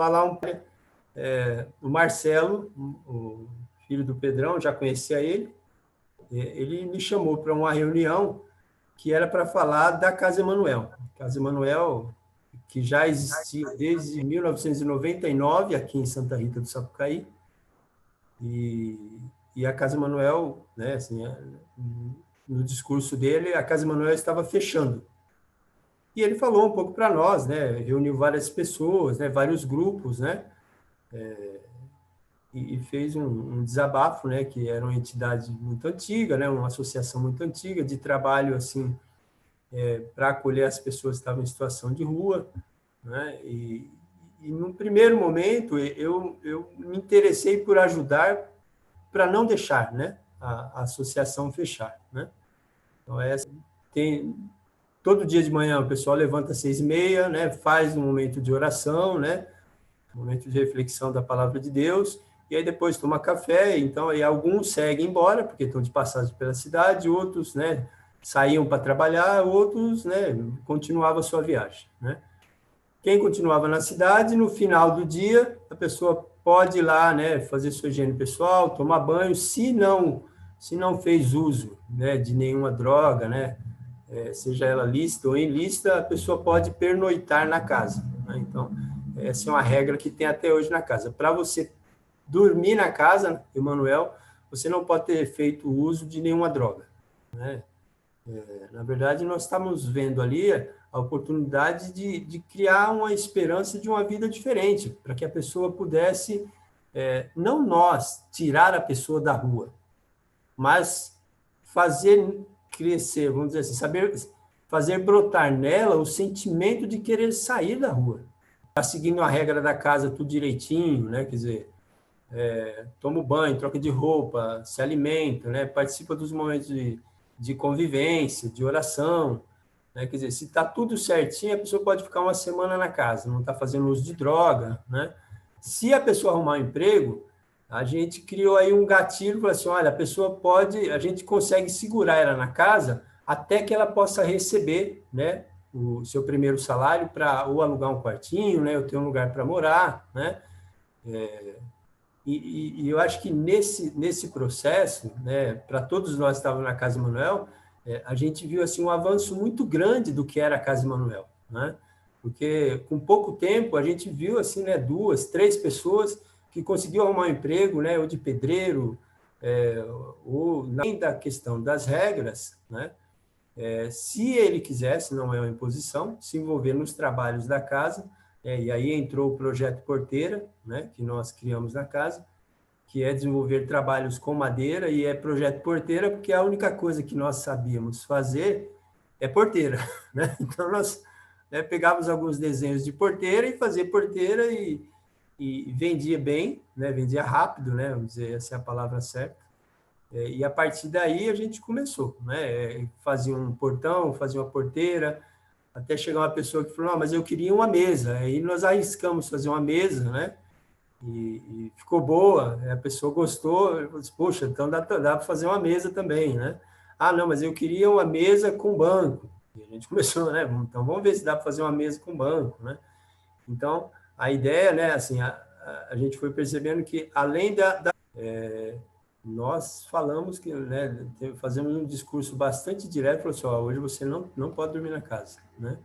falar o Marcelo, o filho do Pedrão, já conhecia ele, ele me chamou para uma reunião que era para falar da Casa Emanuel. Casa Emanuel, que já existia desde 1999 aqui em Santa Rita do Sapucaí, e a Casa Emanuel, né, assim, no discurso dele, a Casa Emanuel estava fechando. E ele falou um pouco para nós, né, reuniu várias pessoas, né, vários grupos, né, e fez um desabafo, né, que era uma entidade muito antiga, né, uma associação muito antiga de trabalho assim para acolher as pessoas que estavam em situação de rua, né, e no primeiro momento eu me interessei por ajudar para não deixar, né, a associação fechar, né. Então tem todo dia de manhã o pessoal levanta às 6h30, né, faz um momento de oração, né, um momento de reflexão da palavra de Deus, e aí depois toma café. Então aí alguns seguem embora porque estão de passagem pela cidade, outros, né, saíam para trabalhar, outros, né, continuavam a sua viagem, né. Quem continuava na cidade, no final do dia, a pessoa pode ir lá, né, fazer sua higiene pessoal, tomar banho, se não fez uso, né, de nenhuma droga, né, seja ela lícita ou ilícita, a pessoa pode pernoitar na casa, né? Então, essa é uma regra que tem até hoje na casa. Para você dormir na casa, Emanuel, você não pode ter feito uso de nenhuma droga, né? Na verdade, nós estamos vendo ali a oportunidade de criar uma esperança de uma vida diferente, para que a pessoa pudesse, não nós, tirar a pessoa da rua, mas fazer crescer, vamos dizer assim, saber fazer brotar nela o sentimento de querer sair da rua. Está seguindo a regra da casa tudo direitinho, né? Quer dizer, toma banho, troca de roupa, se alimenta, né? Participa dos momentos de convivência, de oração, né? Quer dizer, se está tudo certinho, a pessoa pode ficar uma semana na casa, não está fazendo uso de droga, né? Se a pessoa arrumar um emprego, a gente criou aí um gatilho, falou assim, olha, a gente consegue segurar ela na casa até que ela possa receber, né, o seu primeiro salário para ou alugar um quartinho, né, ou ter um lugar para morar, né, e eu acho que nesse processo, né, para todos nós que estávamos na Casa Emanuel, a gente viu assim um avanço muito grande do que era a Casa Emanuel, né, porque com pouco tempo a gente viu assim, né, 2, 3 pessoas que conseguiu arrumar um emprego, né, ou de pedreiro, ou além da questão das regras, né, se ele quisesse, não é uma imposição, se envolver nos trabalhos da casa, e aí entrou o projeto Porteira, né, que nós criamos na casa, que é desenvolver trabalhos com madeira, e é projeto Porteira porque a única coisa que nós sabíamos fazer é porteira, né? Então nós, né, pegávamos alguns desenhos de porteira e fazia porteira e vendia bem, né? Vendia rápido, né? Vamos dizer, essa é a palavra certa. E a partir daí a gente começou, né? Fazia um portão, fazia uma porteira, até chegar uma pessoa que falou, não, mas eu queria uma mesa. Aí nós arriscamos fazer uma mesa, né? E ficou boa, a pessoa gostou, eu disse, poxa, então dá para fazer uma mesa também, né? Ah, não, mas eu queria uma mesa com banco. E a gente começou, né? Então vamos ver se dá para fazer uma mesa com banco, né? Então, a ideia, né, assim, a gente foi percebendo que, além nós falamos que, né, fazemos um discurso bastante direto, falou assim, ó, hoje você não pode dormir na casa, né?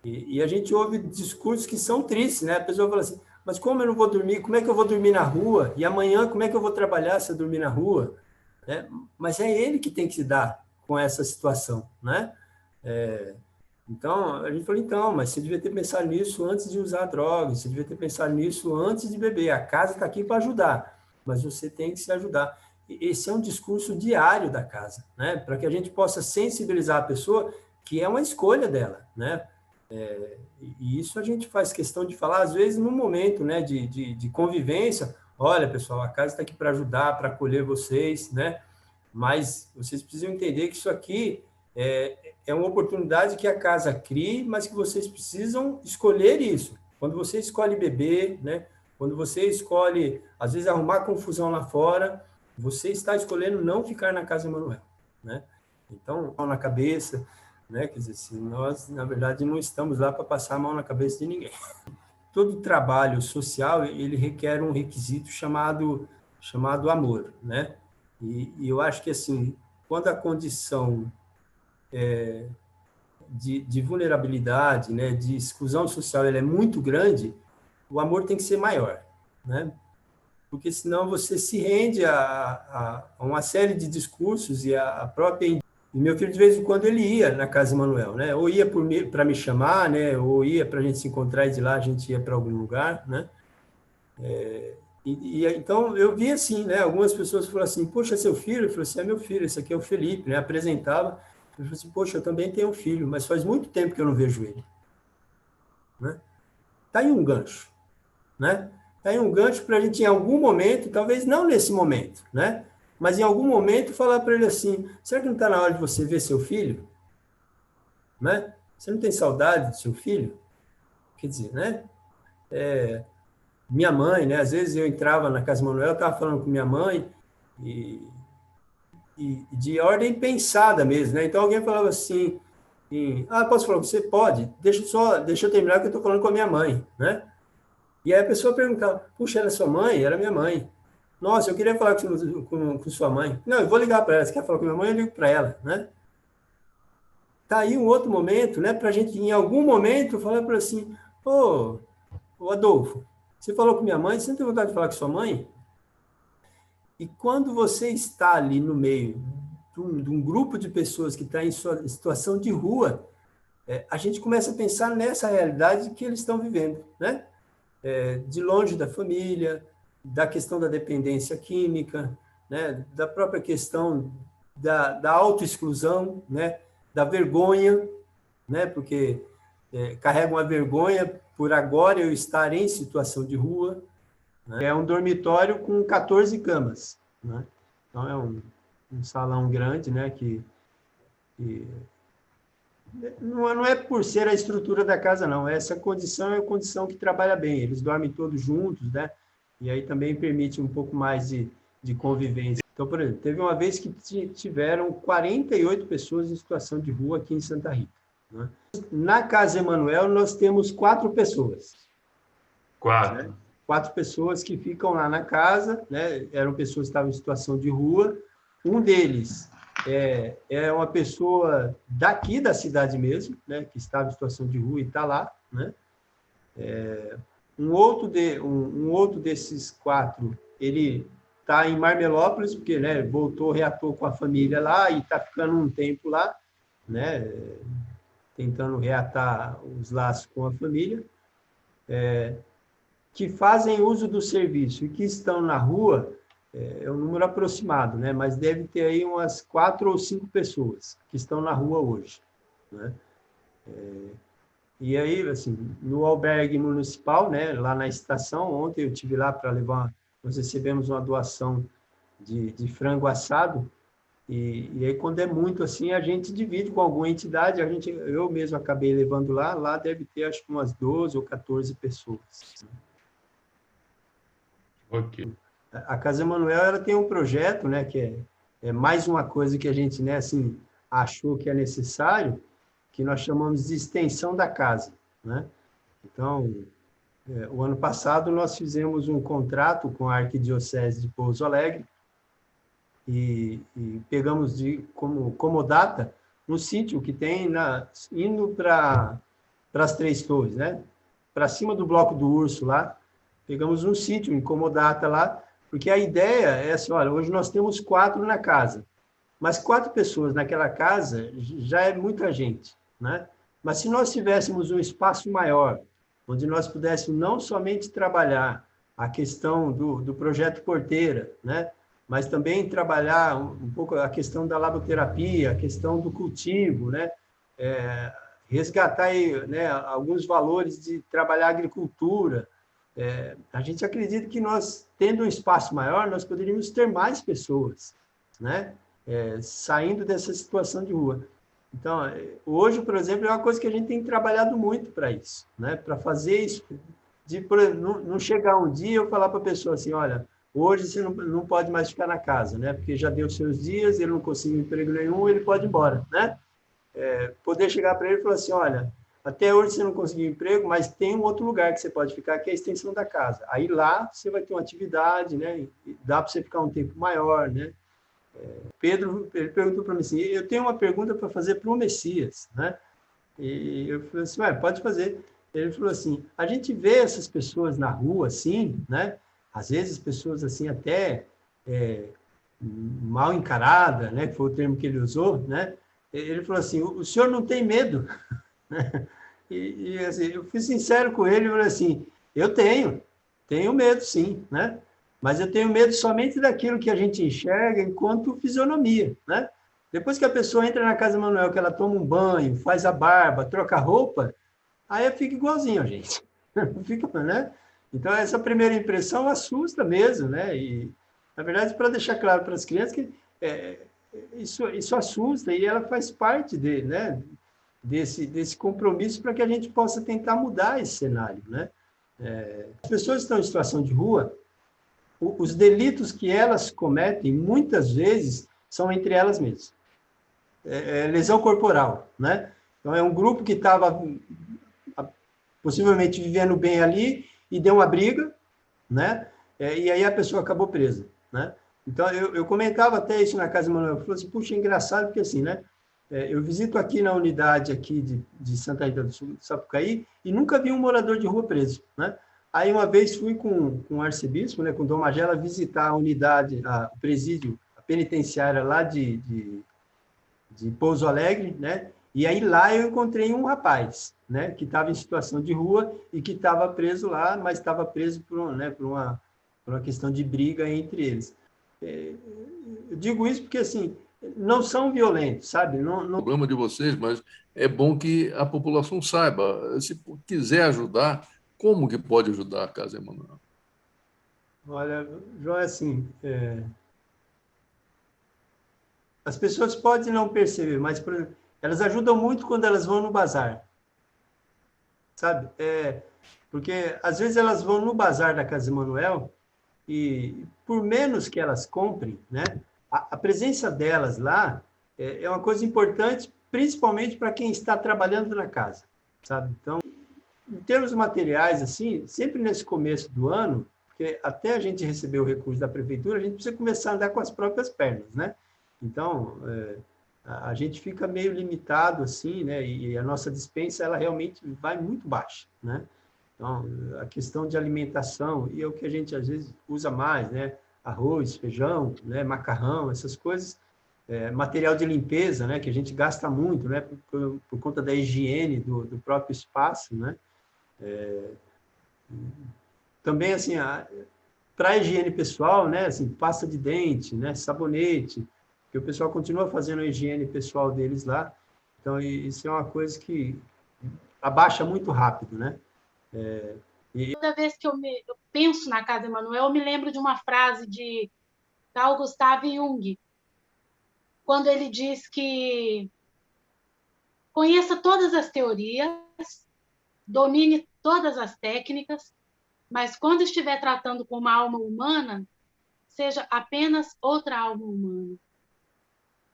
E a gente ouve discursos que são tristes, né? A pessoa fala assim, mas como eu não vou dormir? Como é que eu vou dormir na rua? E amanhã, como é que eu vou trabalhar se eu dormir na rua? Né? Mas é ele que tem que se dar com essa situação, né? Então, a gente falou, então, mas você devia ter pensado nisso antes de usar drogas, você devia ter pensado nisso antes de beber. A casa está aqui para ajudar, mas você tem que se ajudar. Esse é um discurso diário da casa, né? Para que a gente possa sensibilizar a pessoa que é uma escolha dela, né? E isso a gente faz questão de falar, às vezes, no momento, né, de convivência. Olha, pessoal, a casa está aqui para ajudar, para acolher vocês, né? Mas vocês precisam entender que isso aqui é uma oportunidade que a casa cria, mas que vocês precisam escolher isso. Quando você escolhe beber, né? Quando você escolhe, às vezes, arrumar confusão lá fora, você está escolhendo não ficar na Casa Emanuel, né? Então, mão na cabeça, né? Quer dizer, se nós, na verdade, não estamos lá para passar a mão na cabeça de ninguém. todo trabalho social, ele requer um requisito chamado amor, né? E eu acho que, assim, quando a condição de vulnerabilidade, né, de exclusão social, ela é muito grande, o amor tem que ser maior, né? Porque senão você se rende a uma série de discursos e a própria... E meu filho, de vez em quando, ele ia na casa de Manuel, né? Ou ia para me chamar, né? Ou ia para a gente se encontrar e de lá a gente ia para algum lugar, né? Então, eu vi assim, né? Algumas pessoas falaram assim, poxa, seu filho? Eu falei assim, é meu filho, esse aqui é o Felipe, né? Apresentava. Eu falei assim, poxa, eu também tenho um filho, mas faz muito tempo que eu não vejo ele, né? Tá aí um gancho, né? Tá aí um gancho para a gente, em algum momento, talvez não nesse momento, né? Mas em algum momento falar para ele assim, será que não está na hora de você ver seu filho? Né? Você não tem saudade do seu filho? Quer dizer, né? Minha mãe, né? Às vezes eu entrava na casa do Manuel, estava falando com minha mãe, e, e de ordem pensada mesmo, né? Então alguém falava assim, posso falar? Você pode? Deixa eu terminar que eu estou falando com a minha mãe, né? E aí a pessoa perguntava, puxa, era sua mãe? Era minha mãe. Nossa, eu queria falar com sua mãe. Não, eu vou ligar para ela. Você quer falar com minha mãe? Eu ligo para ela, né? Tá aí um outro momento, né? Para a gente, em algum momento, falar para assim, ô Adolfo, você falou com minha mãe, você não tem vontade de falar com sua mãe? E quando você está ali no meio de um grupo de pessoas que está em sua situação de rua, a gente começa a pensar nessa realidade que eles estão vivendo, né? De longe da família, da questão da dependência química, né? Da própria questão da autoexclusão, né? Da vergonha, né? Porque carregam a vergonha por agora eu estar em situação de rua, né? É um dormitório com 14 camas, né? Então, é um salão grande, né? Que não é por ser a estrutura da casa, não. Essa condição é a condição que trabalha bem. Eles dormem todos juntos, né? E aí também permite um pouco mais de convivência. Então, por exemplo, teve uma vez que tiveram 48 pessoas em situação de rua aqui em Santa Rita, né? Na Casa Emanuel, nós temos 4 pessoas. 4. Né? 4 pessoas que ficam lá na casa, né? Eram pessoas que estavam em situação de rua. Um deles é uma pessoa daqui da cidade mesmo, né? Que estava em situação de rua e está lá, né? Um outro desses 4, ele está em Marmelópolis, porque, né, voltou, reatou com a família lá e está ficando um tempo lá, né? Tentando reatar os laços com a família, que fazem uso do serviço e que estão na rua, é um número aproximado, né? Mas deve ter aí umas 4 ou 5 pessoas que estão na rua hoje, né? E aí, assim, no albergue municipal, né, lá na estação, ontem eu tive lá para levar, nós recebemos uma doação de frango assado, e aí quando é muito assim, a gente divide com alguma entidade, eu mesmo acabei levando lá deve ter acho que umas 12 ou 14 pessoas. Ok. A Casa Emanuel, ela tem um projeto, né, que é mais uma coisa que a gente, né, assim, achou que é necessário, que nós chamamos de extensão da casa, né? Então, o ano passado nós fizemos um contrato com a Arquidiocese de Pouso Alegre e pegamos como data um sítio que tem indo para as Três Torres, né? Para cima do Bloco do Urso lá, pegamos um sítio em comodata lá, porque a ideia é assim, olha, hoje nós temos 4 na casa, mas 4 pessoas naquela casa já é muita gente, né? Mas se nós tivéssemos um espaço maior, onde nós pudéssemos não somente trabalhar a questão do projeto Porteira, né? Mas também trabalhar um pouco a questão da laboterapia, a questão do cultivo, né? Resgatar aí, né, alguns valores de trabalhar a agricultura. A gente acredita que nós, tendo um espaço maior, nós poderíamos ter mais pessoas, né? Saindo dessa situação de rua. Então, hoje, por exemplo, é uma coisa que a gente tem trabalhado muito para isso, né? Para fazer isso, por exemplo, não chegar um dia eu falar para a pessoa assim, olha, hoje você não pode mais ficar na casa, né? Porque já deu seus dias, ele não conseguiu emprego nenhum, ele pode ir embora, né? Poder chegar para ele e falar assim, olha, até hoje você não conseguiu emprego, mas tem um outro lugar que você pode ficar, que é a extensão da casa. Aí lá você vai ter uma atividade, né? E dá para você ficar um tempo maior, né? Pedro, ele perguntou para mim assim, eu tenho uma pergunta para fazer para o Messias, né? E eu falei assim, pode fazer. Ele falou assim, a gente vê essas pessoas na rua, assim, né? Às vezes pessoas assim até mal encarada, né? Que foi o termo que ele usou, né? Ele falou assim, o senhor não tem medo? E assim, eu fui sincero com ele, eu falei assim, eu tenho medo, sim, né? Mas eu tenho medo somente daquilo que a gente enxerga enquanto fisionomia, né? Depois que a pessoa entra na casa do Manuel, que ela toma um banho, faz a barba, troca a roupa, aí eu fico igualzinho a gente. Fica, né? Então, essa primeira impressão assusta mesmo, né? E, na verdade, para deixar claro para as crianças que isso assusta e ela faz parte né? Desse compromisso para que a gente possa tentar mudar esse cenário, né? As pessoas que estão em situação de rua, os delitos que elas cometem, muitas vezes, são entre elas mesmas. Lesão corporal, né? Então, é um grupo que estava possivelmente vivendo bem ali e deu uma briga, né? E aí a pessoa acabou presa, né? Então, eu comentava até isso na casa do Manuel, eu falei assim, puxa, é engraçado, porque assim, né? Eu visito aqui na unidade aqui de Santa Rita do Sul, de Sapucaí, e nunca vi um morador de rua preso, né? Aí, uma vez, fui com o arcebispo, né, com Dom Magela, visitar a unidade, o presídio, a penitenciária lá de Pouso Alegre, né? E aí, lá, eu encontrei um rapaz, né, que estava em situação de rua e que estava preso lá, mas estava preso por uma questão de briga entre eles. Eu digo isso porque, assim, não são violentos, sabe? O problema de vocês, mas é bom que a população saiba. Se quiser ajudar, como que pode ajudar a Casa Emanuel? Olha, João, assim, as pessoas podem não perceber, mas, por exemplo, elas ajudam muito quando elas vão no bazar, sabe? Porque, às vezes, elas vão no bazar da Casa Emanuel e, por menos que elas comprem, né, a presença delas lá é uma coisa importante, principalmente para quem está trabalhando na casa, sabe? Então, em termos materiais, assim, sempre nesse começo do ano, porque até a gente receber o recurso da prefeitura, a gente precisa começar a andar com as próprias pernas, né? Então, a gente fica meio limitado, assim, né? E a nossa despensa, ela realmente vai muito baixa, né? Então, a questão de alimentação, e é o que a gente, às vezes, usa mais, né? Arroz, feijão, né? Macarrão, essas coisas. Material de limpeza, né? Que a gente gasta muito, né? Por conta da higiene do próprio espaço, né? Também, assim, para a higiene pessoal, né? Assim, pasta de dente, né? Sabonete, que o pessoal continua fazendo a higiene pessoal deles lá. Então, isso é uma coisa que abaixa muito rápido, né? Toda vez que eu penso na Casa Emanuel, eu me lembro de uma frase de Carl Gustav Jung, quando ele diz que conheça todas as teorias, domine todas as técnicas, mas quando estiver tratando com uma alma humana, seja apenas outra alma humana.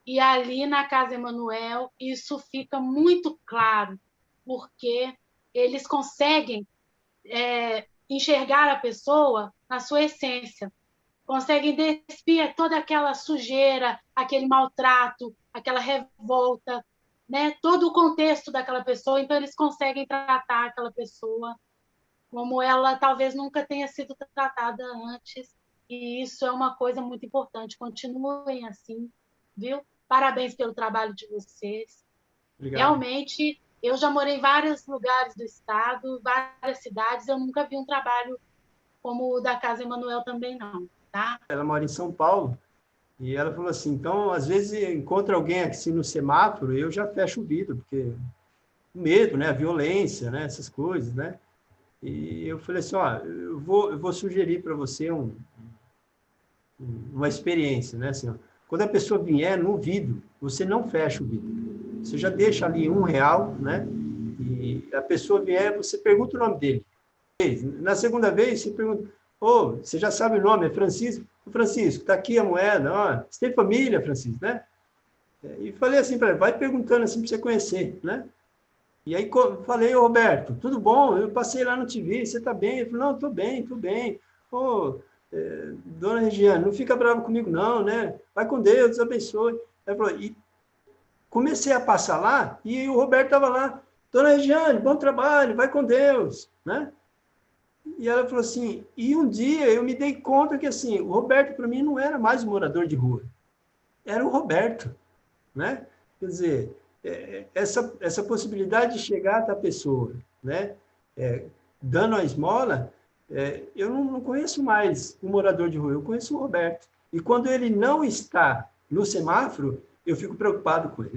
E ali na Casa Emanuel, isso fica muito claro, porque eles conseguem enxergar a pessoa na sua essência, conseguem despir toda aquela sujeira, aquele maltrato, aquela revolta, né? Todo o contexto daquela pessoa, então eles conseguem tratar aquela pessoa como ela talvez nunca tenha sido tratada antes, e isso é uma coisa muito importante. Continuem assim, viu? Parabéns pelo trabalho de vocês. Obrigado. Realmente, eu já morei em vários lugares do estado, várias cidades, eu nunca vi um trabalho como o da Casa Emanuel também não, tá? Ela mora em São Paulo, e ela falou assim, então, às vezes, encontra alguém aqui no semáforo, eu já fecho o vidro, porque o medo, né, a violência, né, essas coisas, né? E eu falei assim, eu vou sugerir para você uma experiência, né? Assim, quando a pessoa vier no vidro, você não fecha o vidro. Você já deixa ali R$1, né? E a pessoa vier, você pergunta o nome dele. Na segunda vez, você pergunta, você já sabe o nome, é Francisco? Francisco, está aqui a moeda, você tem família, Francisco, né? E falei assim para ele, vai perguntando assim para você conhecer, né? E aí falei, ô Roberto, tudo bom? Eu passei lá no TV, você está bem? Ele falou, não, estou bem, estou bem. Ô, dona Regiane, não fica brava comigo não, né? Vai com Deus, Deus abençoe. Ele falou, e comecei a passar lá, e o Roberto estava lá, dona Regiane, bom trabalho, vai com Deus, né? E ela falou assim, e um dia eu me dei conta que, assim, o Roberto, para mim, não era mais um morador de rua, era o Roberto, né? Quer dizer, essa possibilidade de chegar até a pessoa, né? Dando a esmola, eu não conheço mais um morador de rua, eu conheço o Roberto. E quando ele não está no semáforo, eu fico preocupado com ele.